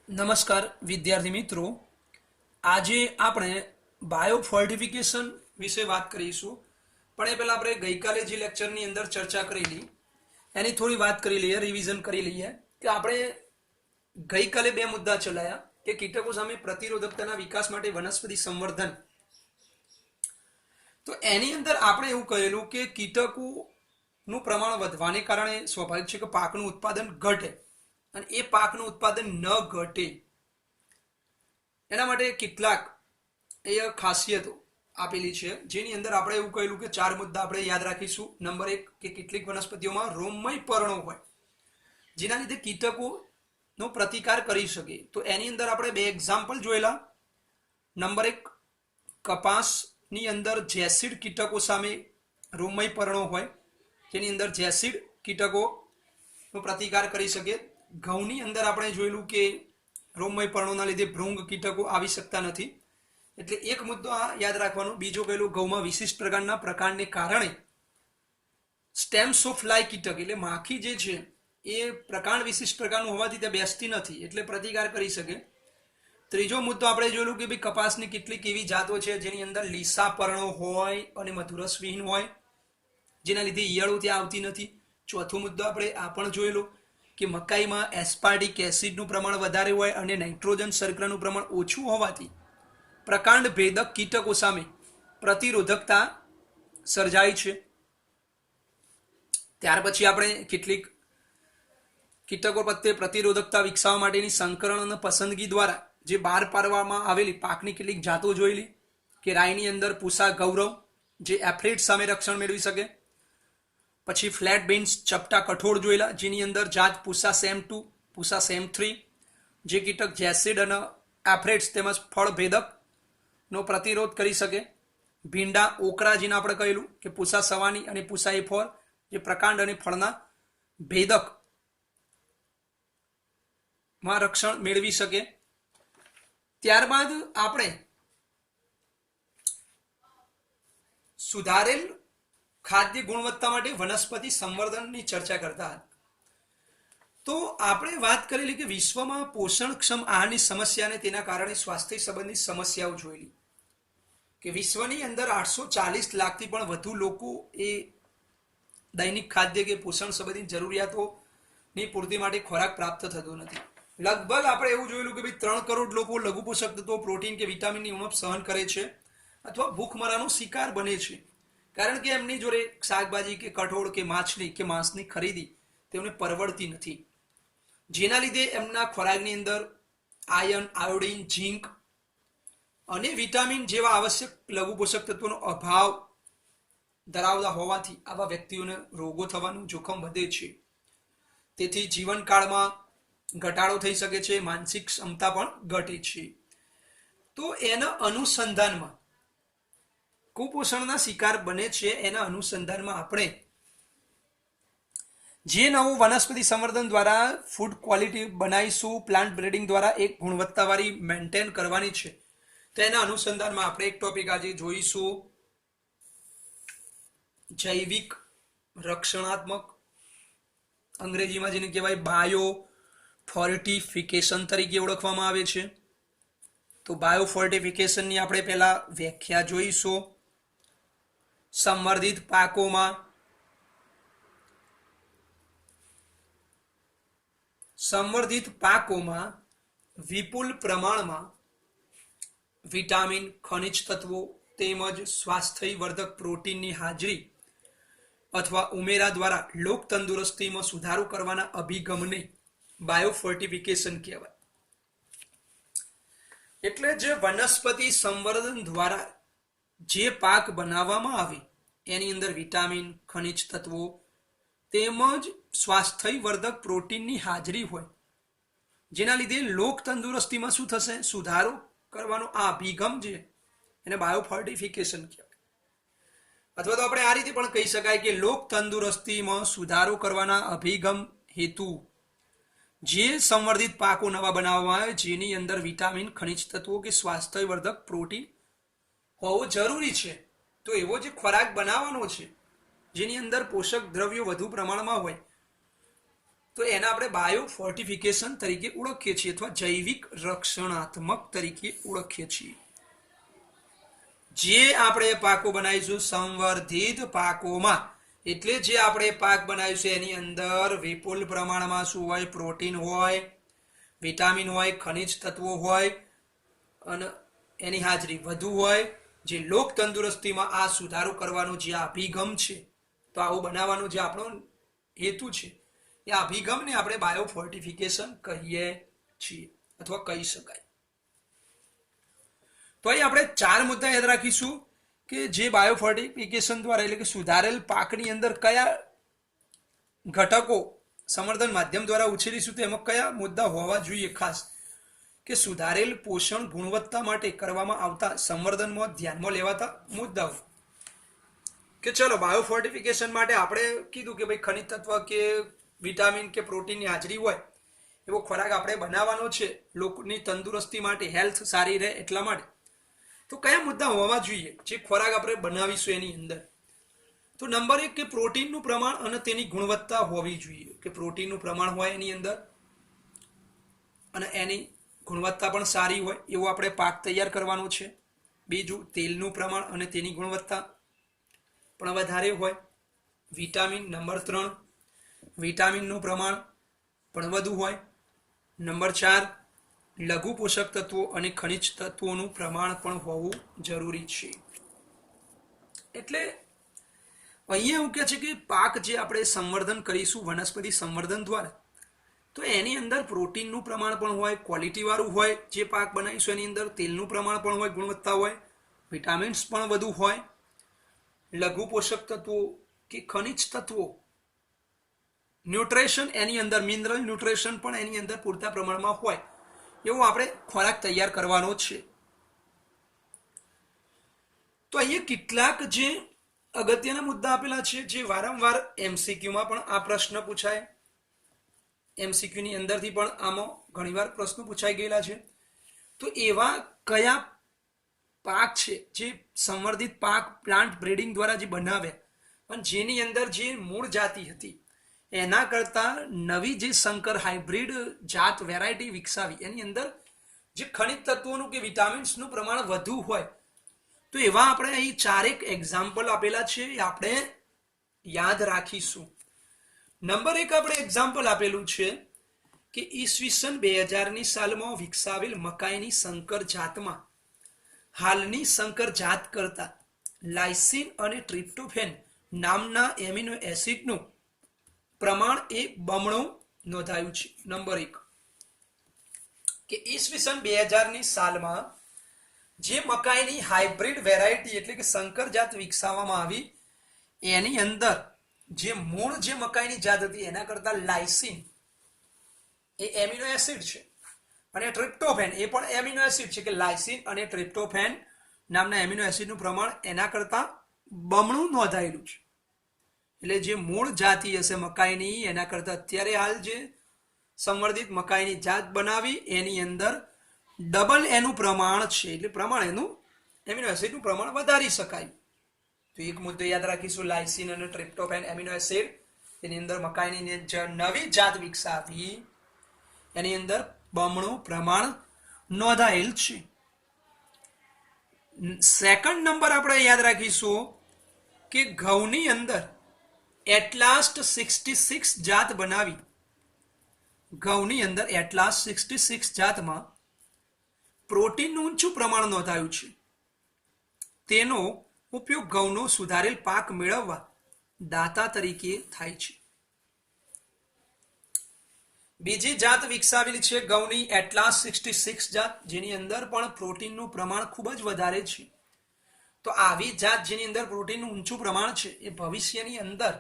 નમસ્કાર વિદ્યાર્થી મિત્રો, આજે આપણે બાયોફોર્ટિફિકેશન વિશે વાત કરીશું. પણ એ પહેલાં આપણે ગઈકાલે જે લેક્ચરની અંદર ચર્ચા કરેલી એની થોડી વાત કરી લઈએ, રિવિઝન કરી લઈએ કે આપણે ગઈકાલે બે મુદ્દા ચલાયા કે કીટકો સામે પ્રતિરોધકતાના વિકાસ માટે વનસ્પતિ સંવર્ધન. તો એની અંદર આપણે એવું કહેલું કે કીટકોનું પ્રમાણ વધવાને કારણે સ્વાભાવિક છે કે પાકનું ઉત્પાદન ઘટે, અને એ પાકનું ઉત્પાદન ન ઘટે એના માટે કેટલાક એ ખાસિયતો આપેલી છે, જેની અંદર આપણે એવું કહેલું કે ચાર મુદ્દા આપણે યાદ રાખીશું. નંબર 1 કે કેટલીક વનસ્પતિઓમાં રોમમય પર્ણો હોય જેના લીધે કીટકોનો પ્રતિકાર કરી શકે. તો એની અંદર આપણે બે એક્ઝામ્પલ જોયેલા. નંબર 1, કપાસની અંદર જેસિડ કીટકો સામે રોમમય પર્ણો હોય જેની અંદર જેસિડ કીટકોનો પ્રતિકાર કરી શકે. ઘઉંની અંદર આપણે જોયેલું કે રોમમય પર્ણોના લીધે ભૃંગ કીટકો આવી શકતા નથી. એટલે એક મુદ્દો આ યાદ રાખવાનો. બીજો કહેલું, ઘઉંમાં વિશિષ્ટ પ્રકારને કારણે સ્ટેમ્સ ઓફ ફ્લાય કીટક એટલે માખી જે છે એ પ્રકાંડ વિશિષ્ટ પ્રકારનું હોવાથી ત્યાં બેસતી નથી, એટલે પ્રતિકાર કરી શકે. ત્રીજો મુદ્દો આપણે જોયેલું કે ભાઈ કપાસની કેટલીક એવી જાતો છે જેની અંદર લીસા પર્ણો હોય અને મધુરસવિહીન હોય જેના લીધે ઈયળો ત્યાં આવતી નથી. ચોથો મુદ્દો આપણે આ પણ જોયેલો કે મકાઈમાં એસ્પાર્ટિક એસિડનું પ્રમાણ વધારે હોય અને નાઇટ્રોજન શર્કરાનું પ્રમાણ ઓછું હોવાથી પ્રકાંડ ભેદક કીટકો સામે પ્રતિરોધકતા સર્જાય છે. ત્યાર પછી આપણે કેટલીક કીટકો પ્રત્યે પ્રતિરોધકતા વિકસાવવા માટેની સંકરણ અને પસંદગી દ્વારા જે બહાર પાડવામાં આવેલી પાકની કેટલીક જાતો જોયેલી કે રાઈની અંદર પૂસા ગૌરવ જે એફ્રિડ સામે રક્ષણ મેળવી શકે. પછી ફ્લેટ બીન્સ ચપટા કઠોળ જોયેલા જેની અંદર જાત પૂસા સેમ 2, પૂસા સેમ 3 જે કીટક જેસિડ અને એફ્રિડ્સ તેમજ ફળ ભેદકનો પ્રતિરોધ કરી શકે. ભીંડા ઓકરા જેને આપણે કહેલું કે પૂસા સવાની અને પૂસા E4 જે પ્રકાંડ અને ફળના ભેદકમાં રક્ષણ મેળવી શકે. ત્યારબાદ આપણે સુધારેલ ખાદ્ય ગુણવત્તા માટે વનસ્પતિ સંવર્ધનની ચર્ચા કરતા હતા. તો આપણે વાત કરેલી કે વિશ્વમાં પોષણક્ષમ આહારની સમસ્યા અને તેના કારણે સ્વાસ્થ્ય સંબંધિત સમસ્યાઓ જોયેલી કે વિશ્વની અંદર 840 લાખથી પણ વધુ લોકો એ દૈનિક ખાદ્ય કે પોષણ સંબંધિત જરૂરિયાતોની પૂર્તિ માટે ખોરાક પ્રાપ્ત થતો નથી. લગભગ આપણે એવું જોયેલું કે ભાઈ 3 કરોડ લોકો લઘુ પોષક તત્વો, પ્રોટીન કે વિટામિનની ઉણપ સહન કરે છે અથવા ભૂખમરાનો શિકાર બને છે, કારણ કે એમની જોડે શાકભાજી કે કઠોળ કે માછલી કે માંસની ખરીદી તેમને પરવડતી નથી, જેના લીધે એમના ખોરાકની અંદર આયર્ન, આયોડિન, ઝીંક અને વિટામિન જેવા આવશ્યક લઘુ પોષક તત્વોનો અભાવ ધરાવતા હોવાથી આવા વ્યક્તિઓને રોગો થવાનું જોખમ વધે છે. તેથી જીવનકાળમાં ઘટાડો થઈ શકે છે, માનસિક ક્ષમતા પણ ઘટે છે. તો એના અનુસંધાનમાં કુપોષણના શિકાર બને છે. એના અનુસંધાનમાં આપણે જે નવું વનસ્પતિ સંવર્ધન દ્વારા ફૂડ ક્વોલિટી બનાવીશું, પ્લાન્ટ બ્રીડિંગ દ્વારા એક ગુણવત્તાવાળી મેન્ટેન કરવાની છે, તો એના અનુસંધાનમાં આપણે એક ટોપિક આજે જોઈશું, જૈવિક રક્ષણાત્મક, અંગ્રેજીમાં જેને કહેવાય બાયો ફોર્ટિફિકેશન તરીકે ઓળખવામાં આવે છે. તો બાયો ફોર્ટિફિકેશનની આપણે પહેલા વ્યાખ્યા જોઈશું. સંવર્ધિત પાકોમાં વિપુલ પ્રમાણમાં વિટામિન, ખનિજ તત્વો તેમજ સ્વાસ્થ્યવર્ધક પ્રોટીનની હાજરી અથવા ઉમેરા દ્વારા લોક તંદુરસ્તીમાં સુધારો કરવાના અભિગમને બાયોફોર્ટિફિકેશન કહેવાય. એટલે જે વનસ્પતિ સંવર્ધન દ્વારા જે પાક બનાવવામાં આવે એની અંદર વિટામિન, ખનિજ તત્વો તેમજ સ્વાસ્થ્યવર્ધક પ્રોટીનની હાજરી હોય, જેના લીધે લોક તંદુરસ્તીમાં શું થશે, સુધારો કરવાનો આ અભિગમ છે એને બાયોફોર્ટિફિકેશન કહેવાય. અથવા તો આપણે આ રીતે પણ કહી શકાય કે લોક તંદુરસ્તીમાં સુધારો કરવાના અભિગમ હેતુ જે સંવર્ધિત પાકો નવા બનાવવામાં આવે જેની અંદર વિટામિન, ખનિજ તત્વો કે સ્વાસ્થ્યવર્ધક પ્રોટીન હોવું જરૂરી છે, તો એવો જે ખોરાક બનાવવાનો છે જેની અંદર પોષક દ્રવ્યો વધુ પ્રમાણમાં હોય તો એના આપણે બાયો ફોર્ટિફિકેશન તરીકે ઓળખીએ છીએ અથવા જૈવિક રક્ષણાત્મક તરીકે ઓળખીએ છીએ. જે આપણે પાકો બનાવીશું સંવર્ધિત પાકોમાં, એટલે જે આપણે પાક બનાવીશું એની અંદર વિપુલ પ્રમાણમાં શું હોય? પ્રોટીન હોય, વિટામિન હોય, ખનિજ તત્વો હોય અને એની હાજરી વધુ હોય. જે લોક તંદુરસ્તીમાં આ સુધારો કરવાનો જે અભિગમ છે, તો આવું બનાવવાનો જે આપણો હેતુ છે, એ અભિગમને આપણે બાયોફોર્ટિફિકેશન કહીએ છીએ અથવા કહી શકાય. તો અહીં આપણે 4 મુદ્દા યાદ રાખીશું કે જે બાયોફોર્ટિફિકેશન દ્વારા એટલે કે સુધારેલ પાકની અંદર કયા ઘટકો સંવર્ધન માધ્યમ દ્વારા ઉછેરીશું, તો એમાં કયા મુદ્દા હોવા જોઈએ. ખાસ કે સુધારેલ પોષણ ગુણવત્તા માટે કરવામાં આવતા સંવર્ધનમાં ધ્યાનમાં લેવાતા મુદ્દાઓ. કે ચલો બાયોફોર્ટિફિકેશન માટે આપણે કીધું કે ભાઈ ખનિજ તત્વ કે વિટામિન કે પ્રોટીનની હાજરી હોય એવો ખોરાક આપણે બનાવવાનો છે લોકોની તંદુરસ્તી માટે, હેલ્થ સારી રહે એટલા માટે. તો કયા મુદ્દા હોવા જોઈએ જે ખોરાક આપણે બનાવીશું એની અંદર? તો નંબર 1 કે પ્રોટીનનું પ્રમાણ અને તેની ગુણવત્તા હોવી જોઈએ. કે પ્રોટીનનું પ્રમાણ હોય એની અંદર અને એની ગુણવત્તા પણ સારી હોય એવો આપણે પાક તૈયાર કરવાનો છે. બીજું, તેલનું પ્રમાણ અને તેની ગુણવત્તા પણ વધારે હોય. વિટામિન નંબર 3, વિટામિનનું પ્રમાણ પણ વધુ હોય. નંબર 4, લઘુ પોષક તત્વો અને ખનિજ તત્વોનું પ્રમાણ પણ હોવું જરૂરી છે. એટલે અહીંયા એવું કહે છે કે પાક જે આપણે સંવર્ધન કરીશું વનસ્પતિ સંવર્ધન દ્વારા, તો એની અંદર પ્રોટીનનું પ્રમાણ પણ હોય, ક્વોલિટી વાળું હોય. જે પાક બનાવીશું એની અંદર તેલનું પ્રમાણ પણ હોય, ગુણવત્તા હોય, વિટામિન્સ પણ વધુ હોય, લઘુ પોષક તત્વો કે ખનિજ તત્વો, ન્યુટ્રિશન એની અંદર, મિનરલ ન્યુટ્રિશન પણ એની અંદર પૂરતા પ્રમાણમાં હોય એવો આપણે ખોરાક તૈયાર કરવાનો છે. તો અહીંયા કેટલાક જે અગત્યના મુદ્દા આપેલા છે જે વારંવાર એમસીક્યુમાં પણ આ પ્રશ્ન પૂછાય, એમસીક્યુની અંદરથી પણ આમાં ઘણીવાર પ્રશ્નો પૂછાઈ ગયેલા છે. તો એવા કયા પાક છે જે સંવર્ધિત પાક પ્લાન્ટ બ્રીડિંગ દ્વારા જે બનાવ્યા અને જેની અંદર જે મૂળ જાતિ હતી એના કરતા નવી જે સંકર હાઇબ્રિડ જાત વેરાયટી વિકસાવી, એની અંદર જે ખનિજ તત્વોનું કે વિટામિન્સનું પ્રમાણ વધુ હોય, તો એવા આપણે અહીં 4 એક્ઝામ્પલ આપેલા છે, એ આપણે યાદ રાખીશું. નંબર 1 આપણે એક્ઝામ્પલ આપેલું છે કે ઈસવીસન 2000ની સાલમાં વિકસાવેલ મકાઈની સંકર જાતમાં હાલની સંકર જાત કરતા લાઇસિન અને ટ્રિપ્ટોફેન નામના એમિનો એસિડનું પ્રમાણ એ બમણું નોંધાયું છે. નંબર 1 કે ઈસવીસન 2000ની સાલમાં જે મકાઈની હાઇબ્રિડ વેરાયટી એટલે કે સંકર જાત વિકસાવવામાં આવી, એની અંદર જે મૂળ જે મકાઈની જાત હતી એના કરતા લાઇસિન એ એમિનો એસિડ છે અને ટ્રિપ્ટોફેન એ પણ એમિનો એસિડ છે. કે લાઇસિન અને ટ્રિપ્ટોફેન નામના એમિનો એસિડનું પ્રમાણ એના કરતા બમણું નોંધાયેલું છે. એટલે જે મૂળ જાતિ હશે મકાઈની એના કરતા અત્યારે હાલ જે સંવર્ધિત મકાઈની જાત બનાવી એની અંદર ડબલ એનું પ્રમાણ છે, એટલે પ્રમાણ એનું એમિનો એસિડનું પ્રમાણ વધારી શકાય. તો એક મુદ્દો યાદ રાખીશું, લાઇસિન અને ટ્રિપ્ટોફેન એમિનો એસિડ એની અંદર મકાઈની નવી જાત વિકસાવી એની અંદર બમણું પ્રમાણ નોંધાયેલ છે. સેકન્ડ નંબર આપણે યાદ રાખીશું કે ઘઉંની અંદર એટલાસ્ટ 66 જાત બનાવી, ઘઉંની અંદર એટલાસ્ટ 66 જાતમાં પ્રોટીનનું ઊંચું પ્રમાણ નોંધાયું છે. તેનો ઉપયોગ ઘઉંનો સુધારેલ પાક મેળવવા દાતા તરીકે થાય છે. બીજી જાત વિકસાવેલી છે ઘઉંની એટલાસ 66 જાત, જેની અંદર પણ પ્રોટીનનું પ્રમાણ ખૂબ જ વધારે છે. તો આવી જાત જેની અંદર પ્રોટીનનું ઊંચું પ્રમાણ છે એ ભવિષ્યની અંદર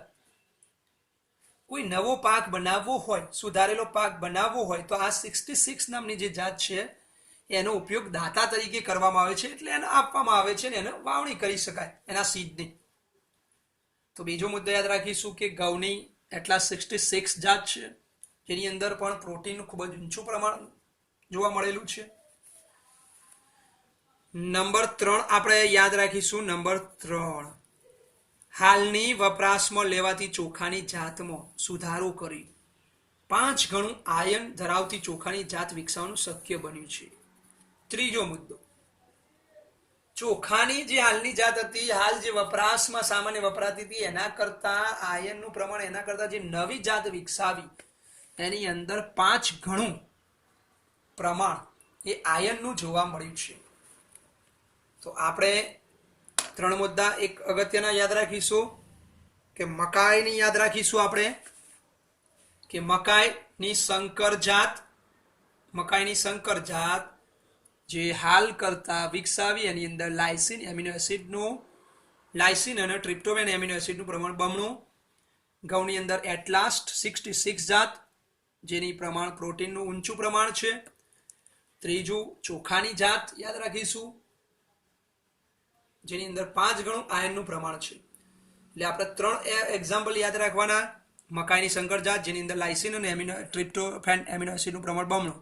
કોઈ નવો પાક બનાવવો હોય, સુધારેલો પાક બનાવવો હોય, તો આ 66 નામની જે જાત છે એનો ઉપયોગ દાતા તરીકે કરવામાં આવે છે, એટલે એને આપવામાં આવે છે ને એને વાવણી કરી શકાય એના સીડની. તો બીજો મુદ્દો યાદ રાખીશું કે ઘઉંની એટલાસ 66 જાત છે જેની અંદર પણ પ્રોટીનનું ખૂબ જ ઊંચું પ્રમાણ જોવા મળેલું છે. નંબર 3 આપણે યાદ રાખીશું. નંબર 3, હાલની વપરાશમાં લેવાતી ચોખાની જાતમાં સુધારો કરી 5 ગણું આયન ધરાવતી ચોખાની જાત વિકસાવવાનું શક્ય બન્યું છે. ત્રીજો મુદ્દો, ચોખાની જે હાલની જાત હતી, હાલ જે વપરાશમાં સામાન્ય વપરાતી હતી એના કરતા આયનનું પ્રમાણ એના કરતા જે નવી જાત વિકસાવી એની અંદર 5 ગણું પ્રમાણ એ આયનનું જોવા મળ્યું છે. તો આપણે 3 મુદ્દા એક અગત્યના યાદ રાખીશું કે મકાઈની યાદ રાખીશું આપણે કે મકાઈની સંકર જાત જે હાલ કરતા વિકસાવી એની અંદર લાઇસિન અને ટ્રિપ્ટોફેન એમિનો એસિડનું પ્રમાણ બમણું. ઘઉંની અંદર એટલાસ્ટ 66 જાત જેની પ્રમાણ પ્રોટીનનું ઊંચું પ્રમાણ છે. ત્રીજું, ચોખાની જાત યાદ રાખીશું જેની અંદર 5 ગણું આયનનું પ્રમાણ છે. એટલે આપણે 3 એક્ઝામ્પલ યાદ રાખવાના. મકાઈની સંકર જાત જેની અંદર લાઇસિન અને ટ્રિપ્ટોફેન એમિનો એસિડનું પ્રમાણ બમણું.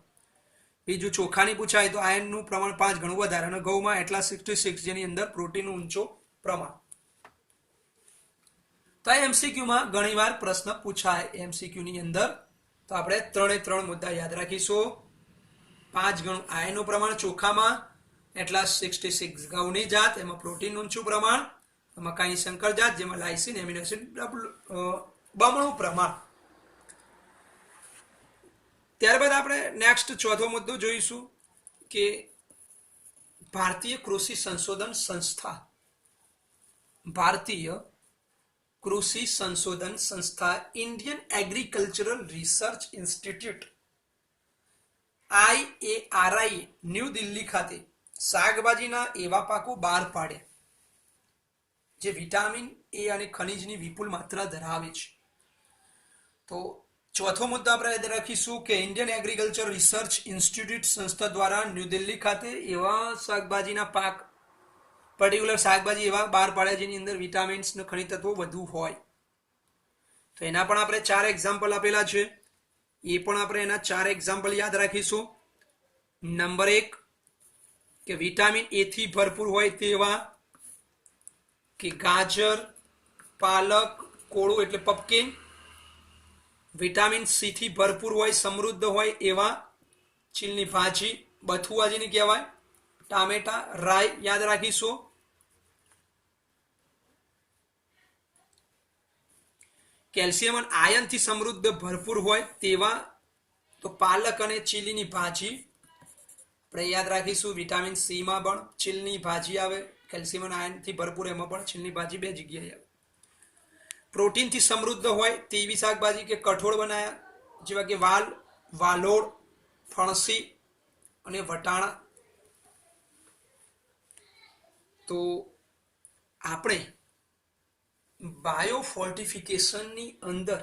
બીજું, ચોખાની પૂછાય તો આયનનું પ્રમાણ 5 ગણું વધારે અને ઘઉંમાં એટલા 66 જેની અંદર પ્રોટીનનું ઊંચું પ્રમાણ. તો એમસીક્યુમાં ઘણીવાર પ્રશ્ન પૂછાય એમસીક્યુની અંદર. તો આપણે 3 મુદ્દા યાદ રાખીશું. 5 ગણું આયનનું પ્રમાણ ચોખામાં, એટલા 66 ઘઉંની જાત એમાં પ્રોટીન ઊંચું પ્રમાણ, મકાઈની સંકર જાત જેમાં લાઇસિન એમિનો એસિડ બમણું પ્રમાણ. ત્યારબાદ આપણે નેક્સ્ટ ચોથો મુદ્દો જોઈશું કે ભારતીય કૃષિ સંશોધન સંસ્થા Indian agricultural research institute IARI new Delhi ખાતે શાકભાજીના એવા પાકો બહાર પાડ્યા જે વિટામિન એ અને ખનિજની વિપુલ માત્રા ધરાવે છે. તો ચોથો મુદ્દો આપણે યાદ રાખીશું કે ઇન્ડિયન એગ્રીકલ્ચર રિસર્ચ ઇન્સ્ટિટ્યૂટ સંસ્થા દ્વારા ન્યૂ દિલ્હી ખાતે એવા શાકભાજીના પાક પર્ટિક્યુલર શાકભાજી એવા બહાર પાડ્યા જેની અંદર વિટામિન્સ અને ખનિજ તત્વો વધુ હોય. તો એના પણ આપણે 4 એક્ઝામ્પલ આપેલા છે. એ પણ આપણે એના 4 એક્ઝામ્પલ યાદ રાખીશું. નંબર 1 કે વિટામિન એ થી ભરપૂર હોય તેવા કે ગાજર, પાલક, કોળું એટલે પમ્પકિન. વિટામિન સી થી ભરપૂર હોય, સમૃદ્ધ હોય એવા ચીલની ભાજી, બથુઆ જેને કહેવાય, ટામેટા, રાઈ યાદ રાખીશું. કેલ્શિયમ અને આયન થી સમૃદ્ધ ભરપૂર હોય તેવા તો પાલક અને ચીલીની ભાજી આપણે યાદ રાખીશું. વિટામિન સી માં પણ ચીલની ભાજી આવે, કેલ્શિયમ અને આયન થી ભરપૂર એમાં પણ ચીલની ભાજી 2 જગ્યાએ આવે. પ્રોટીન થી સમૃદ્ધ હોય તેવી શાકભાજી કે કઠોળ બનાયા જેવા કે વાલોળ, ફણસી અને વટાણા. તો આપણે બાયોફોર્ટિફિકેશનની અંદર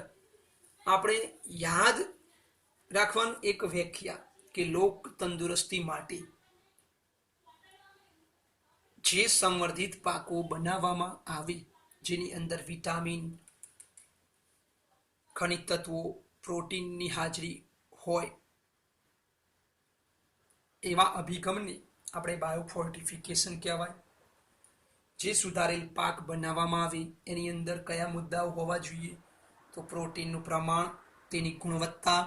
આપણે યાદ રાખવાનું એક વ્યાખ્યા કે લોક તંદુરસ્તી માટે જે સંવર્ધિત પાકો બનાવવામાં આવે જેની અંદર વિટામિન, ખનિજ તત્વો, પ્રોટીનની હાજરી હોય એવા અભિગમને આપણે બાયોફોર્ટિફિકેશન કહેવાય. જે સુધારેલ પાક બનાવવામાં આવે એની અંદર કયા મુદ્દાઓ હોવા જોઈએ તો પ્રોટીનનું પ્રમાણ, તેની ગુણવત્તા,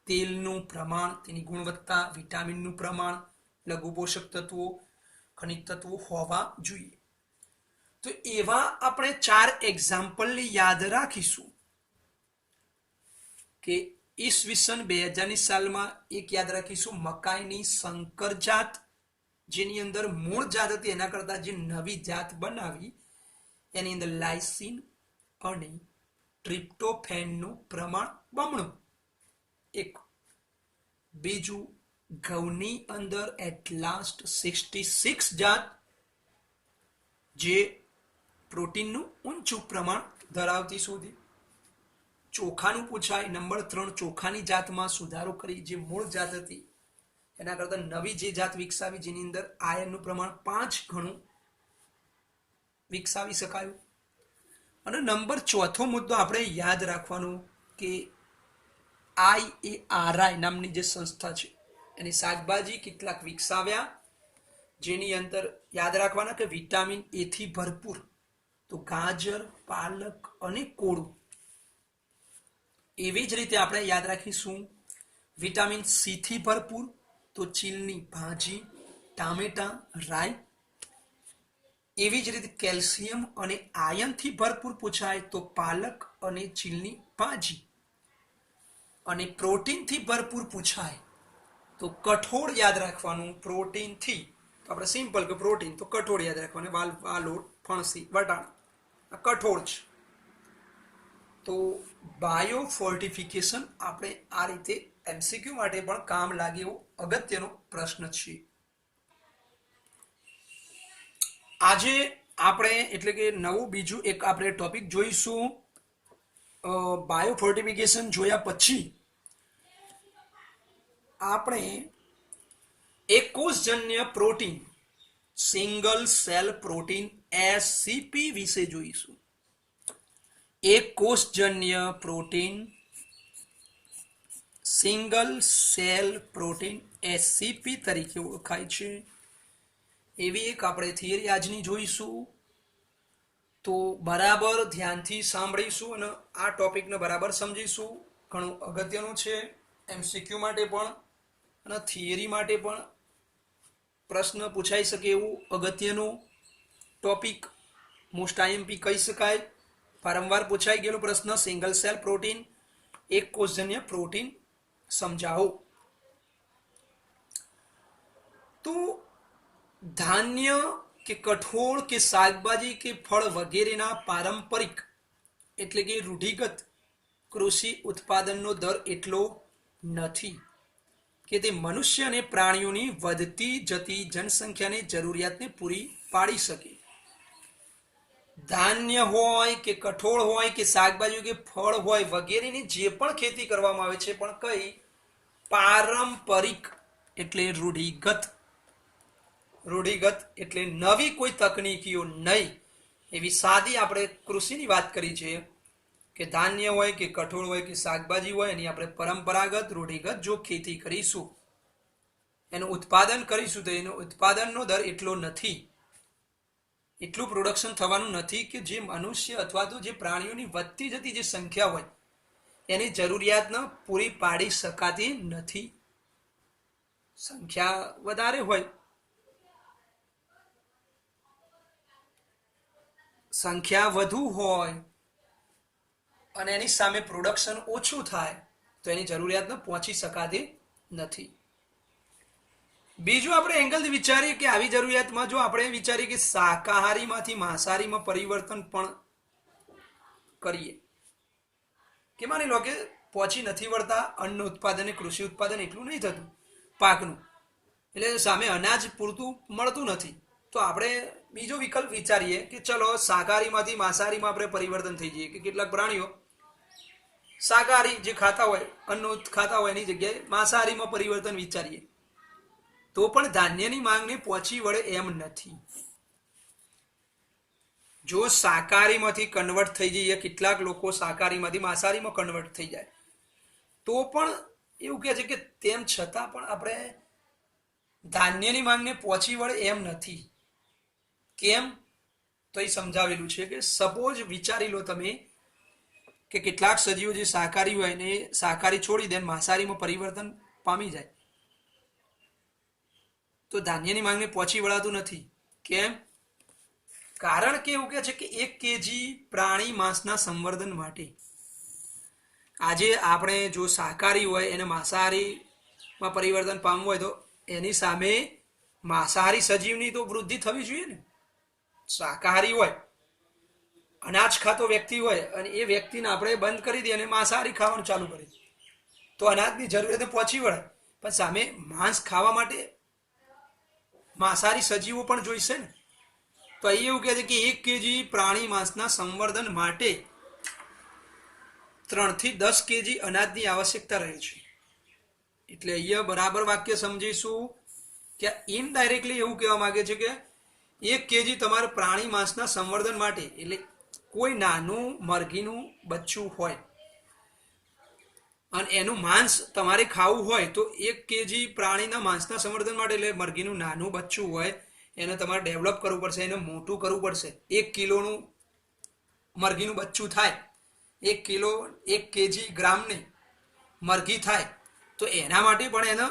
તેલનું પ્રમાણ, તેની ગુણવત્તા, વિટામિનનું પ્રમાણ, લઘુ પોષક તત્વો, ખનિજ તત્વો હોવા જોઈએ. તો એવા આપણે 4 એક્ઝામ્પલને યાદ રાખીશું કે ઈસવીસન 2000ની સાલમાં એક યાદ રાખીશું મકાઈની સંકર જાત જેની અંદર મૂળ જાત હતી એના કરતા જે નવી જાત બનાવી એની અંદર લાઇસિન અને ટ્રિપ્ટોફેનનું પ્રમાણ બમણું. એક બીજું, ઘઉંની અંદર એટલાસ્ટ 66 જાત જે પ્રોટીનનું ઊંચું પ્રમાણ ધરાવતી શોધી. ચોખાનું પૂછાય. નંબર 3, ચોખાની જાતમાં સુધારો કરી જે મૂળ જાત હતી એના કરતા નવી જે જાત વિકસાવી જેની અંદર આયનનું પ્રમાણ 5 ગણું વિકસાવી શકાયું. અને નંબર 4થો મુદ્દો આપણે યાદ રાખવાનો કે IARI નામની જે સંસ્થા છે એની શાકભાજી કેટલાક વિકસાવ્યા જેની અંદર યાદ રાખવાના કે વિટામિન એ થી ભરપૂર તો ગાજર, પાલક અને કોળું. એવી જ રીતે આપણે યાદ રાખીશું વિટામિન સી થી ભરપૂર તો ચીલની ભાજી, ટામેટા, રાઈ. એવી જ રીતે કેલ્શિયમ અને આયર્નથી ભરપૂર પૂછાય તો પાલક અને ચીલની ભાજી. અને પ્રોટીનથી ભરપૂર પૂછાય તો કઠોળ યાદ રાખવાનું. પ્રોટીનથી તો આપણે સિમ્પલ કે પ્રોટીન તો કઠોળ યાદ રાખવાનું. વાલોડ, ફણસી, વટાણા કઠોળ છે. તો બાયો ફોર્ટિફિકેશન આપણે આ રીતે એમસીક્યુ માટે પણ કામ લાગે એવો અગત્યનો પ્રશ્ન છે. આજે આપણે એટલે કે નવું બીજું એક આપણે ટોપિક જોઈશું. બાયો ફોર્ટિફિકેશન જોયા પછી આપણે એક કોષજન્ય protein single cell protein SCP વિશે જોઈશું. એક કોષજન્ય protein single cell protein SCP તરીકે ઓળખાય છે. એવી એક આપણે થિયરી આજની જોઈશું. તો બરાબર ધ્યાનથી સાંભળીશું અને આ ટોપિકને બરાબર સમજીશું. ઘણું અગત્યનું છે એમસીક્યુ માટે પણ અને થિયરી માટે પણ પ્રશ્ન પૂછાઈ શકે એવું અગત્યનું ટોપિક. મોસ્ટ આઈએમપી કહી શકાય. વારંવાર પૂછાઈ ગયેલો પ્રશ્ન સિંગલ સેલ પ્રોટીન એક કોષજન્ય પ્રોટીન સમજાવો. તો ધાન્ય કે કઠોળ કે શાકભાજી કે ફળ વગેરેના પારંપરિક એટલે કે રૂઢિગત કૃષિ ઉત્પાદનનો દર એટલો નથી કે તે મનુષ્ય અને પ્રાણીઓની વધતી જતી જનસંખ્યાની જરૂરિયાતને પૂરી પાડી શકે. ધાન્ય હોય કે કઠોળ હોય કે શાકભાજી કે ફળ હોય વગેરેની જે પણ ખેતી કરવામાં આવે છે પણ કઈ પારંપરિક એટલે રૂઢિગત. રૂઢિગત એટલે નવી કોઈ તકનીકીઓ નહીં. એવી સાદી આપણે કૃષિની વાત કરી છે કે ધાન્ય હોય કે કઠોળ હોય કે શાકભાજી હોય એની આપણે પરંપરાગત રૂઢિગત જો ખેતી કરીશું એનું ઉત્પાદન કરીશું તો એનો ઉત્પાદનનો દર એટલો નથી, એટલું પ્રોડક્શન થવાનું નથી કે જે મનુષ્ય અથવા તો જે પ્રાણીઓની વધતી જતી જે સંખ્યા હોય એની જરૂરિયાતને પૂરી પાડી શકાતી નથી. સંખ્યા વધારે હોય, સંખ્યા વધુ હોય અને એની સામે પ્રોડક્શન ઓછું થાય તો એની જરૂરિયાતને પહોંચી શકાતી નથી. બીજું આપણે એંગલ વિચારીએ કે આવી જરૂરિયાતમાં જો આપણે વિચારીએ કે શાકાહારીમાંથી માંસાહારીમાં પરિવર્તન પણ કરીએ કે માની લો કે પહોંચી નથી વળતા અન્ન ઉત્પાદન કૃષિ ઉત્પાદન એટલું નહીં થતું પાકનું, એટલે સામે અનાજ પૂરતું મળતું નથી, તો આપણે બીજો વિકલ્પ વિચારીએ કે ચલો શાકાહારીમાંથી માંસાહારીમાં આપણે પરિવર્તન થઈ જઈએ કે કેટલાક પ્રાણીઓ શાકાહારી જે ખાતા હોય અન્ન ખાતા હોય એની જગ્યાએ માંસાહારીમાં પરિવર્તન વિચારીએ તો પણ ધાન્યની માંગને પહોંચી વળે એમ નથી. જો શાકાહારીમાંથી કન્વર્ટ થઈ જઈએ, કેટલાક લોકો શાકાહારીમાંથી માંસાહારીમાં કન્વર્ટ થઈ જાય તો પણ એવું કહે છે કે તેમ છતાં પણ આપણે ધાન્યની માંગને પહોંચી વળે એમ નથી. કેમ? તો એ સમજાવેલું છે કે સપોઝ વિચારી લો તમે કે કેટલાક સજીવો જે શાકાહારી હોય ને શાકાહારી છોડી દે માંસાહારીમાં પરિવર્તન પામી જાય તો ધાન્યની માંગને પહોંચી વળાતું નથી. કેમ? કારણ કે એવું કહે છે કે 1 કેજી પ્રાણી માંસના સંવર્ધન માટે આજે આપણે જો શાકાહારી હોય એને માંસાહારીમાં પરિવર્તન પામવું હોય તો એની સામે માંસાહારી સજીવની તો વૃદ્ધિ થવી જોઈએ ને. શાકાહારી હોય અનાજ ખાતો વ્યક્તિ હોય અને એ વ્યક્તિને આપણે બંધ કરી દઈએ અને માંસાહારી ખાવાનું ચાલુ કરીએ તો અનાજની જરૂરિયાત પહોંચી વળે, પણ સામે માંસ ખાવા માટે માંસાહારી સજીવો પણ જોઈશે ને. તો અહીં એવું કહે છે કે 1 કેજી પ્રાણી માંસના સંવર્ધન માટે 3 થી 10 કેજી અનાજની આવશ્યકતા રહે છે. એટલે અહીંયા બરાબર વાક્ય સમજીશું કે ઇનડાયરેક્ટલી એવું કહેવા માંગે છે કે 1 કેજી તમારે પ્રાણી માંસના સંવર્ધન માટે એટલે કોઈ નાનું મરઘીનું બચ્ચું હોય અને એનું માંસ તમારે ખાવું હોય તો 1 કેજી પ્રાણીના માંસના સંવર્ધન માટે એટલે મરઘીનું નાનું બચ્ચું હોય એને તમારે ડેવલપ કરવું પડશે, એને મોટું કરવું પડશે. 1 કિલોનું મરઘીનું બચ્ચું થાય 1 kg ગ્રામને મરઘી થાય તો એના માટે પણ એને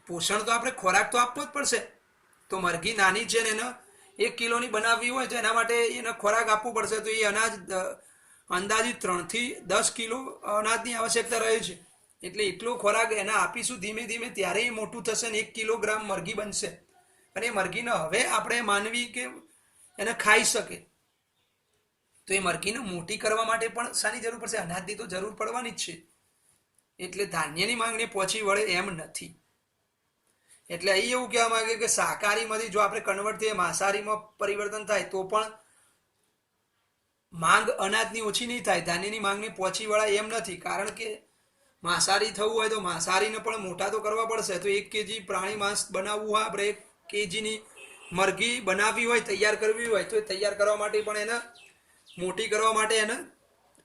પોષણ તો આપણે ખોરાક તો આપવો જ પડશે. તો મરઘી નાની છે ને એને 1 કિલોની બનાવવી હોય તો એના માટે એને ખોરાક આપવો પડશે. તો એ અનાજ અંદાજિત 3 થી 10 કિલો અનાજની આવશ્યકતા રહે છે. એટલે એટલો ખોરાક એને આપીશું ધીમે ધીમે ત્યારે એ મોટું થશે ને 1 કિલોગ્રામ મરઘી બનશે. અને એ મરઘીને હવે આપણે માનવી કે એને ખાઈ શકે. તો એ મરઘીને મોટી કરવા માટે પણ શાની જરૂર પડશે? અનાજની તો જરૂર પડવાની જ છે. એટલે ધાન્યની માંગને પહોંચી વળે એમ નથી. એટલે અહીં એવું કહેવા માંગે કે શાકાહારીમાંથી જો આપણે કન્વર્ટ થઈએ માંસાહારીમાં પરિવર્તન થાય તો પણ માંગ અનાજની ઓછી નહીં થાય, ધાન્યની માંગને પહોંચી વળાય એમ નથી. કારણ કે માંસાહારી થવું હોય તો માંસાહારીને પણ મોટા તો કરવા પડશે. તો 1 kg પ્રાણી માંસ બનાવવું હોય, આપણે 1 kgની મરઘી બનાવવી હોય, તૈયાર કરવી હોય તો તૈયાર કરવા માટે પણ એને મોટી કરવા માટે એને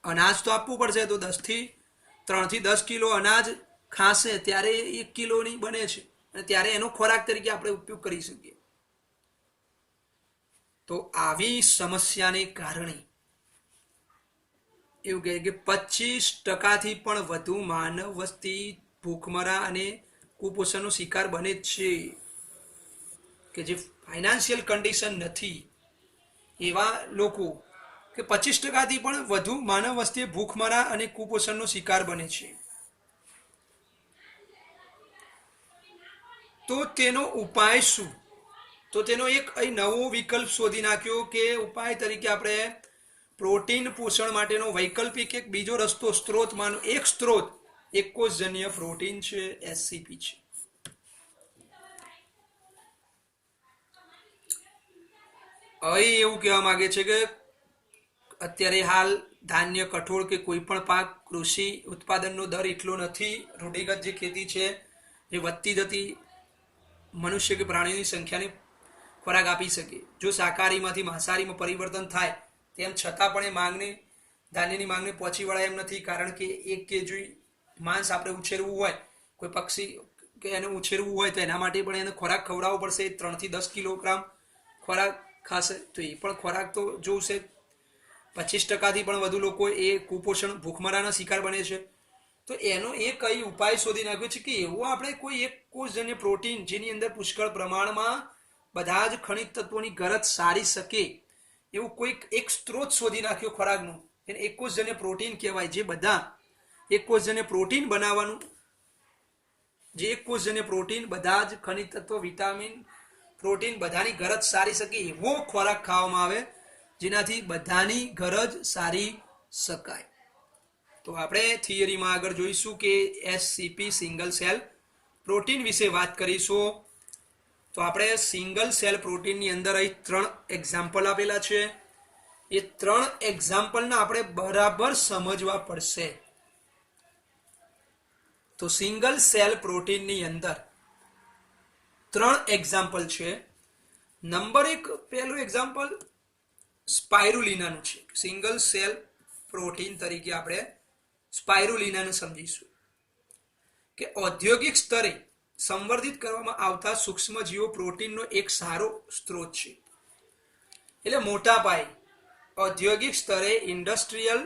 અનાજ તો આપવું પડશે. તો 3 થી 10 કિલો અનાજ ખાશે ત્યારે 1 કિલોની બને છે અને ત્યારે એનો ખોરાક તરીકે આપણે ઉપયોગ કરી શકીએ. તો આવી સમસ્યાને કારણે એવું કહે કે 25% પણ વધુ માનવ વસ્તી ભૂખમરા અને કુપોષણનો શિકાર બને જ છે. કે જે ફાઇનાન્શિયલ કન્ડિશન નથી એવા લોકો કે 25%થી પણ વધુ માનવ વસ્તી ભૂખમરા અને કુપોષણનો શિકાર બને છે. તો તેનો ઉપાય શું? તો તેનો એક અહીં નવો વિકલ્પ શોધી નાખ્યો કે ઉપાય તરીકે આપણે પ્રોટીન પોષણ માટેનો વૈકલ્પિક એક બીજો રસ્તો સ્ત્રોતમાંનો એક સ્ત્રોત એકોષજન્ય પ્રોટીન છે, SCP છે. અહીં એવું કહેવા માંગે છે કે અત્યારે હાલ ધાન્ય, કઠોળ કે કોઈ પણ પાક કૃષિ ઉત્પાદનનો દર એટલો નથી. રૂઢિગત જે ખેતી છે એ વધતી જતી મનુષ્ય કે પ્રાણીઓની સંખ્યાને ખોરાક આપી શકે. જો શાકાહારીમાંથી માંસાહારીમાં પરિવર્તન થાય તેમ છતાં પણ એ માંગને ધાન્યની માંગને પહોંચી વળાય એમ નથી. કારણ કે 1 kg માંસ આપણે ઉછેરવું હોય, કોઈ પક્ષી કે એને ઉછેરવું હોય તો એના માટે પણ એને ખોરાક ખવડાવવો પડશે. 3 થી 10 કિલોગ્રામ ખોરાક ખાશે તો એ પણ ખોરાક તો જોશે. 25%થી પણ વધુ લોકો એ કુપોષણ ભૂખમરાના શિકાર બને છે. તો એનો એક કઈ ઉપાય શોધી નાખ્યો છે કે એવો આપણે કોઈ એક કોષજન્ય પ્રોટીન જેની અંદર પુષ્કળ પ્રમાણમાં બધા જ ખનિજ તત્વોની ગરજ સારી શકે એવું કોઈક એક સ્ત્રોત શોધી નાખ્યો ખોરાકનો. એને એકોષજન્ય પ્રોટીન કહેવાય. જે બધા એકોષજન્ય પ્રોટીન બનાવવાનું, જે એકોષજન્ય પ્રોટીન બધા જ ખનિજ તત્વ, વિટામિન, પ્રોટીન બધાની ગરજ સારી શકે એવો ખોરાક ખાવામાં આવે જેનાથી બધાની ગરજ સારી શકાય. તો આપણે થિયરીમાં આગળ જોઈશું કે SCP સિંગલ સેલ પ્રોટીન વિશે વાત કરીશું. તો આપણે સિંગલ સેલ પ્રોટીનની અંદર અહીં 3 એક્ઝામ્પલ આપેલા છે. એ 3 એક્ઝામ્પલને આપણે બરાબર સમજવા પડશે. તો સિંગલ સેલ પ્રોટીનની અંદર 3 એક્ઝામ્પલ છે. નંબર 1 પહેલું એક્ઝામ્પલ સ્પાઇરુલિનાનું છે. સિંગલ સેલ પ્રોટીન તરીકે આપણે સ્પાઇરુલિનાને સમજીશું કે ઔદ્યોગિક સ્તરે સંવર્ધિત કરવામાં આવતા સૂક્ષ્મજીવો પ્રોટીનનો એક સારો સ્ત્રોત છે. એટલે મોટા પાયે ઔદ્યોગિક સ્તરે, ઇન્ડસ્ટ્રીયલ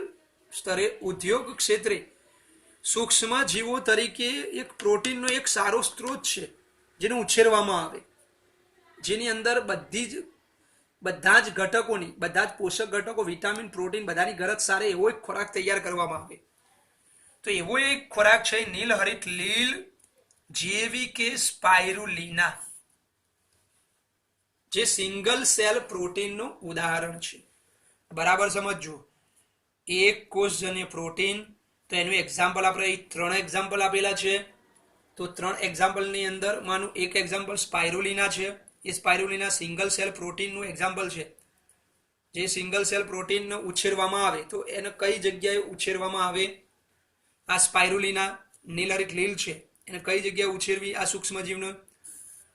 સ્તરે, ઉદ્યોગ ક્ષેત્રે સૂક્ષ્મજીવો તરીકે એક પ્રોટીનનો એક સારો સ્ત્રોત છે જેને ઉછેરવામાં આવે, જેની અંદર બધા જ ઘટકોની, બધા જ પોષક ઘટકો, વિટામિન, પ્રોટીન બધાની ગરજ સારે એવો એક ખોરાક તૈયાર કરવામાં આવે. તો એવો એક ખોરાક છે નીલહરિત લીલ JVK સ્પાઇરુલિના, જે સિંગલ સેલ પ્રોટીનનું ઉદાહરણ છે. બરાબર સમજો. એક કોષજન્ય પ્રોટીન, તો એનું એક્ઝામ્પલ આપણે 3 એક્ઝામ્પલ આપેલા છે. તો 3 એક્ઝામ્પલની અંદર માનું એક એક્ઝામ્પલ સ્પાઇરુલિના છે. એ સ્પાઇરુલિના સિંગલ સેલ પ્રોટીનનું એક્ઝામ્પલ છે. જે સિંગલ સેલ પ્રોટીન ઉછેરવામાં આવે તો એને કઈ જગ્યાએ ઉછેરવામાં આવે? આ સ્પાઇરુલિના નીલહરિત લીલ છે એને કઈ જગ્યાએ ઉછેરવી આ સૂક્ષ્મજીવને?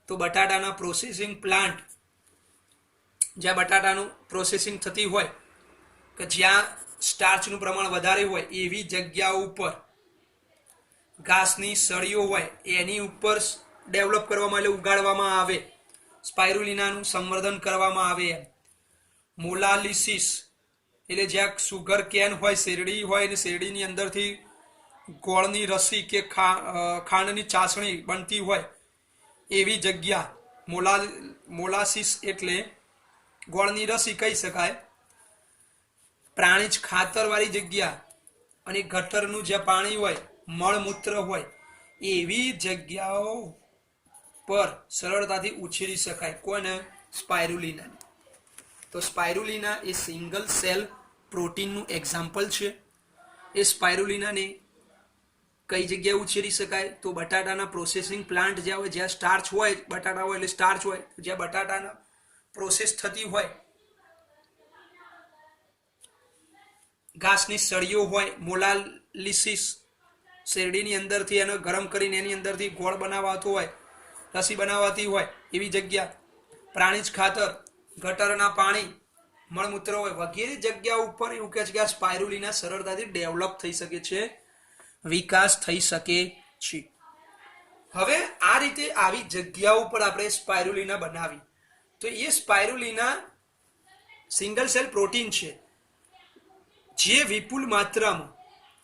તો બટાટાના પ્રોસેસિંગ પ્લાન્ટ, જ્યાં બટાટાનું પ્રોસેસિંગ થતી હોય કે જ્યાં સ્ટાર્ચનું પ્રમાણ વધારે હોય એવી જગ્યાઓ ઉપર, ઘાસની સળીઓ હોય એની ઉપર ડેવલપ કરવામાં, એટલે ઉગાડવામાં આવે, સ્પાઇરુલિનાનું સંવર્ધન કરવામાં આવે. મોલાલિસિસ એટલે જ્યાં સુગર કેન હોય, શેરડી હોય, અને શેરડીની અંદરથી ગોળની રસી કે ખાંડની ચાસણી બનતી હોય એવી જગ્યા મોલાસીસ એટલે ગોળની રસી કહી શકાય. પ્રાણીજ ખાતર વાળી જગ્યા અને ગટરનું જે પાણી હોય, મળમૂત્ર હોય એવી જગ્યાઓ પર સરળતાથી ઉછેરી શકાય. કોને? સ્પાયરુલિના. તો સ્પાયરુલિના એ સિંગલ સેલ પ્રોટીનનું એક્ઝામ્પલ છે. એ સ્પાયરુલિનાને કઈ જગ્યાએ ઉછેરી શકાય? તો બટાટાના પ્રોસેસિંગ પ્લાન્ટ જ્યાં હોય, જ્યાં સ્ટાર્ચ હોય, બટાટા હોય એટલે સ્ટાર્ચ હોય, જ્યાં બટાટાના પ્રોસેસ થતી હોય, ઘાસની સળીઓ હોય, મોલાલિસિસ શેરડીની અંદરથી એને ગરમ કરીને એની અંદરથી ગોળ બનાવાતો હોય, રસી બનાવાતી હોય એવી જગ્યા, પ્રાણીજ ખાતર, ગટરના પાણી, મળમૂત્ર હોય વગેરે જગ્યા ઉપર એવું કહે છે કે આ સ્પાયરુલિના સરળતાથી ડેવલપ થઈ શકે છે, વિકાસ થઈ શકે છે. હવે આ રીતે આવી જગ્યા ઉપર આપણે સ્પાયરુલિના બનાવી તો એ સ્પાયરુલિના સિંગલ સેલ પ્રોટીન છે જે વિપુલ માત્રામાં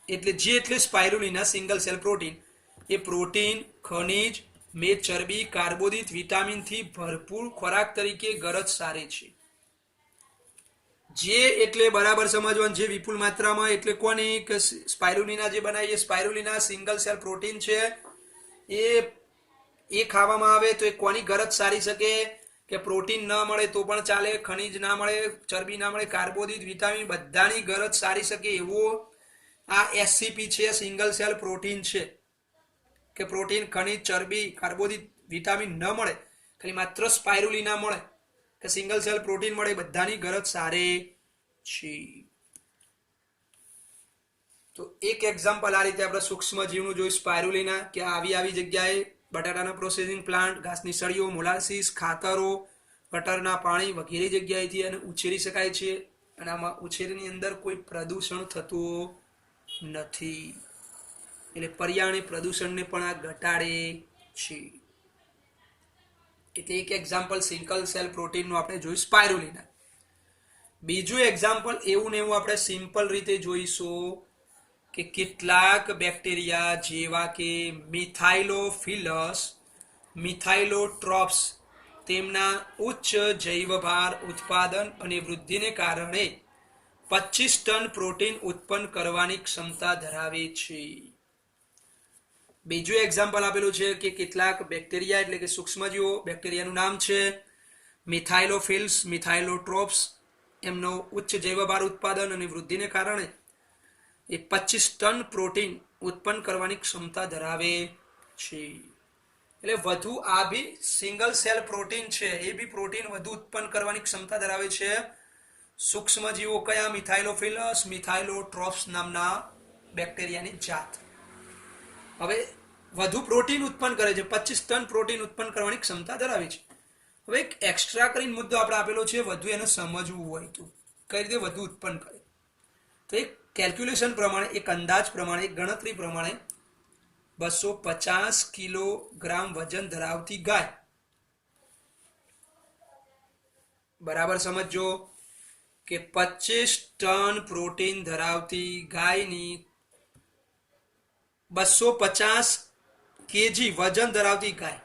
એટલે સ્પાયરુલિના સિંગલ સેલ પ્રોટીન એ પ્રોટીન, ખનિજ, મેદ, ચરબી, કાર્બોદિત, વિટામિનથી ભરપૂર ખોરાક તરીકે ગરજ સારે છે. જે એટલે બરાબર સમજવાનું, જે વિપુલ માત્રામાં એટલે કોની કે સ્પાયરુલિના જે બનાવી એ સ્પાયરુલિના સિંગલ સેલ પ્રોટીન છે. એ ખાવામાં આવે તો એ કોની ગરજ સારી શકે કે પ્રોટીન ના મળે તો પણ ચાલે, ખનિજ ના મળે, ચરબી ના મળે, કાર્બોદિત, વિટામિન બધાની ગરજ સારી શકે એવો આ એસસીપી છે, સિંગલ સેલ પ્રોટીન છે. કે પ્રોટીન, ખનિજ, ચરબી, કાર્બોદિત, વિટામિન ન મળે, ખાલી માત્ર સ્પાયરુલિના મળે કે સિંગલ સેલ પ્રોટીન મળે, બધાની ગરજ સારે છે. તો એક એક્ઝામ્પલ આ રીતે આપણે સૂક્ષ્મ જીવનું જોયું સ્પાયરુલિના કે આવી જગ્યાએ બટાટાના પ્રોસેસિંગ પ્લાન્ટ, ઘાસની સળીઓ, મોલાસીસ, ખાતરો, ગટરના પાણી વગેરે જગ્યાએથી એને ઉછેરી શકાય છે. અને આમાં ઉછેરની અંદર કોઈ પ્રદૂષણ થતું નથી એટલે પર્યાવરણીય પ્રદૂષણને પણ આ ઘટાડે છે. એટલે એક એક્ઝામ્પલ સિંગલ સેલ પ્રોટીનનું આપણે જોયું સ્પાયરુલિના. બીજું એક્ઝામ્પલ એવું ને એવું આપણે સિમ્પલ રીતે જોઈશું કે કેટલાક બેક્ટેરિયા જેવા કે મિથાઇલોફિલસ, મિથાઇલોટ્રોપ્સ તેમના ઉચ્ચ જૈવભાર ઉત્પાદન અને વૃદ્ધિને કારણે 25 ટન પ્રોટીન ઉત્પન્ન કરવાની ક્ષમતા ધરાવે છે. બીજું એક્ઝામ્પલ આપેલું છે કે કેટલાક બેક્ટેરિયા એટલે કે સૂક્ષ્મજીવો, બેક્ટેરિયાનું નામ છે મિથાઇલોફિલ્સ, મિથાઇલોટ્રોપ્સ, એમનો ઉચ્ચ જૈવભાર ઉત્પાદન અને વૃદ્ધિને કારણે એ 25 ટન પ્રોટીન ઉત્પન્ન કરવાની ક્ષમતા ધરાવે છે. એટલે વધુ આ બી સિંગલ સેલ પ્રોટીન છે, એ બી પ્રોટીન વધુ ઉત્પન્ન કરવાની ક્ષમતા ધરાવે છે. સૂક્ષ્મજીવો કયા? મિથાઇલોફિલસ, મિથાઇલોટ્રોપ્સ નામના બેક્ટેરિયાની જાત. હવે વધુ પ્રોટીન ઉત્પન્ન કરે છે, 25 ટન પ્રોટીન ઉત્પન્ન કરવાની ક્ષમતા ધરાવે છે. હવે એક એક્સ્ટ્રા કરીને મુદ્દો આપણે આપેલો છે, વધુ એને સમજવું હોય તો કઈ રીતે વધુ ઉત્પન્ન કરે. તો એક કેલ્ક્યુલેશન પ્રમાણે, એક અંદાજ પ્રમાણે, એક ગણતરી પ્રમાણે 250 કિલોગ્રામ વજન ધરાવતી ગાય, બરાબર સમજો કે 25 ટન પ્રોટીન ધરાવતી ગાયની 250 કેજી વજન ધરાવતી ગાય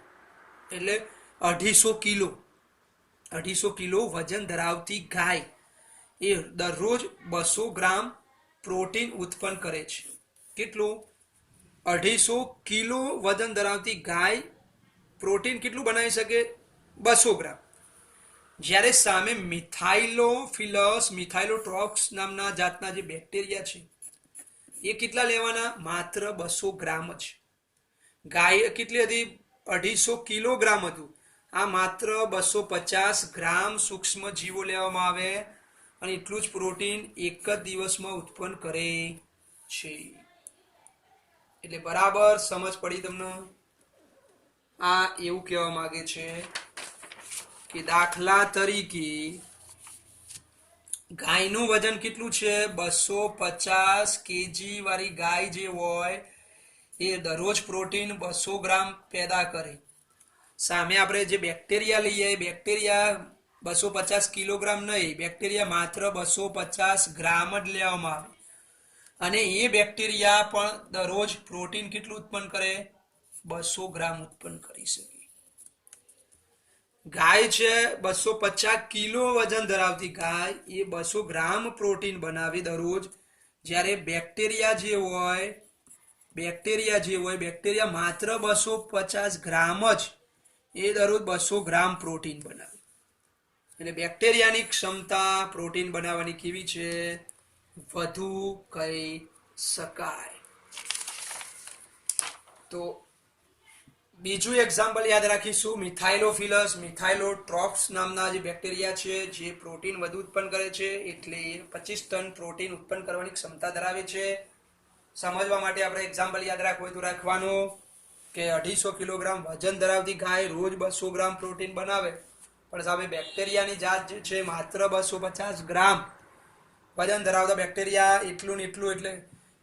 એટલે 250 કિલો વજન ધરાવતી ગાય એ દરરોજ 200 ગ્રામ પ્રોટીન ઉત્પન્ન કરે છે. કેટલું? 250 કિલો વજન ધરાવતી ગાય પ્રોટીન કેટલું બનાવી શકે? 200 ગ્રામ. જ્યારે સામે મિથાઇલોફિલસ, મિથાઇલોટ્રોપ્સ નામના જાતના જે બેક્ટેરિયા છે એ કેટલા લેવાના? માત્ર 200 ગ્રામ જ. ગાય કેટલી હતી? 250 કિલોગ્રામ હતું. આ માત્ર 250 ગ્રામ સૂક્ષ્મ જીવો લેવામાં આવે અને એટલું જ પ્રોટીન એક જ દિવસમાં ઉત્પન્ન કરે છે. એટલે બરાબર સમજ પડી તમને? આ એવું કહેવા માંગે છે કે દાખલા તરીકે ગાયનું વજન કેટલું છે? 250 કેજી વાળી ગાય જે હોય એ દરરોજ પ્રોટીન 200 ગ્રામ પેદા કરે. સામે આપણે જે બેક્ટેરિયા લઈએ, બેક્ટેરિયા 250 કિલોગ્રામ નહીં, બેક્ટેરિયા માત્ર 250 ગ્રામ જ લેવામાં આવે અને એ બેક્ટેરિયા પણ દરરોજ પ્રોટીન કેટલું ઉત્પન્ન કરે? 200 ગ્રામ ઉત્પન્ન કરી શકે. ગાય છે 250 કિલો વજન ધરાવતી ગાય, એ 200 ગ્રામ પ્રોટીન બનાવે દરરોજ, જ્યારે બેક્ટેરિયા જે હોય બેક્ટેરિયા માત્ર 250 ગ્રામ જ એ દરરોજ 200 ગ્રામ પ્રોટીન બનાવે. એટલે બેક્ટેરિયાની ક્ષમતા પ્રોટીન બનાવવાની કેવી છે? વધુ કહી શકાય. તો બીજું એક્ઝામ્પલ યાદ રાખીશું, મિથાઇલોફિલસ મિથાઇલોટ્રોપ્સ નામના જે બેક્ટેરિયા છે જે પ્રોટીન વધુ ઉત્પન્ન કરે છે, એટલે 25 ટન પ્રોટીન ઉત્પન્ન કરવાની ક્ષમતા ધરાવે છે. સમજવા માટે આપણે એક્ઝામ્પલ યાદ રાખવું હોય તો રાખવાનું કે 250 કિલોગ્રામ વજન ધરાવતી ગાય રોજ 200 ગ્રામ પ્રોટીન બનાવે, પણ સામે બેક્ટેરિયાની જાત જે છે માત્ર 250 ગ્રામ વજન ધરાવતા બેક્ટેરિયા એટલું ને એટલું, એટલે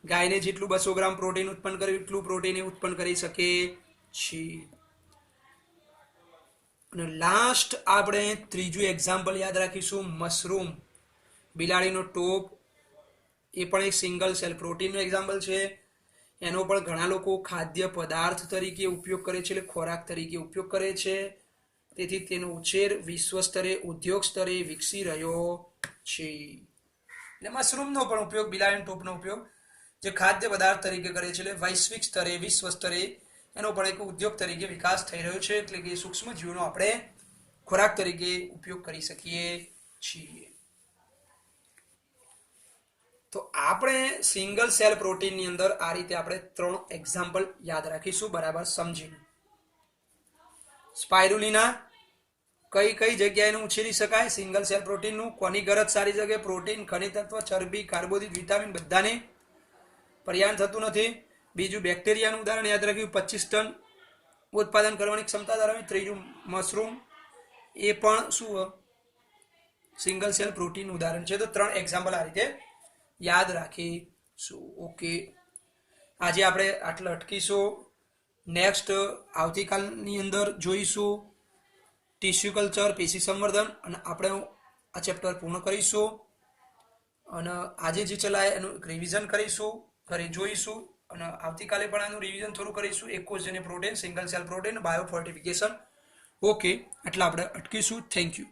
ગાયને જેટલું 200 ગ્રામ પ્રોટીન ઉત્પન્ન કર્યું એટલું પ્રોટીન એ ઉત્પન્ન કરી શકે છે. અને લાસ્ટ આપણે ત્રીજું એક્ઝામ્પલ યાદ રાખીશું, મશરૂમ બિલાડીનો ટોપ, એ પણ એક સિંગલ સેલ પ્રોટીનનું એક્ઝામ્પલ છે. એનો પણ ઘણા લોકો ખાદ્ય પદાર્થ તરીકે ઉપયોગ કરે છે, એટલે ખોરાક તરીકે ઉપયોગ કરે છે. તેથી તેનો ઉછેર વિશ્વ સ્તરે ઉદ્યોગ સ્તરે વિકસી રહ્યો છે. એટલે મશરૂમનો પણ ઉપયોગ, બિલાડીના ટોપનો ઉપયોગ જે ખાદ્ય પદાર્થ તરીકે કરે છે, એટલે વૈશ્વિક સ્તરે વિશ્વ સ્તરે એનો પણ એક ઉદ્યોગ તરીકે વિકાસ થઈ રહ્યો છે. એટલે કે સૂક્ષ્મ જીવોનો આપણે ખોરાક તરીકે ઉપયોગ કરી શકીએ છીએ. તો આપણે સિંગલ સેલ પ્રોટીનની અંદર આ રીતે આપણે 3 એક્ઝામ્પલ યાદ રાખીશું બરાબર સમજીને. સ્પાઇરુલિના કઈ કઈ જગ્યાએ ઉછેરી શકાય? સિંગલ સેલ પ્રોટીનનું કોની ગરજ સારી જગ્યાએ? પ્રોટીન, ખનિજ તત્વ, ચરબી, કાર્બોદિત, વિટામિન બધાને પર્યાપ્ત થતું નથી. બીજું બેક્ટેરિયાનું ઉદાહરણ યાદ રાખ્યું, 25 ટન ઉત્પાદન કરવાની ક્ષમતા ધરાવે. ત્રીજું મશરૂમ, એ પણ શું સિંગલ સેલ પ્રોટીન ઉદાહરણ છે. તો 3 એક્ઝામ્પલ આ રીતે યાદ રાખીશું. ઓકે, આજે આપણે આટલા અટકીશું. નેક્સ્ટ આવતીકાલની અંદર જોઈશું ટિશ્યુ કલ્ચર, પેશી સંવર્ધન, અને આપણે આ ચેપ્ટર પૂર્ણ કરીશું. અને આજે જે ચલાય એનું રિવિઝન કરીશું, ઘરે જોઈશું, અને આવતીકાલે પણ આનું રિવિઝન થોડું કરીશું. એકોજેનિક protein, single cell protein, biofortification. Okay, એટલે આપણે અટકીશું. Thank you.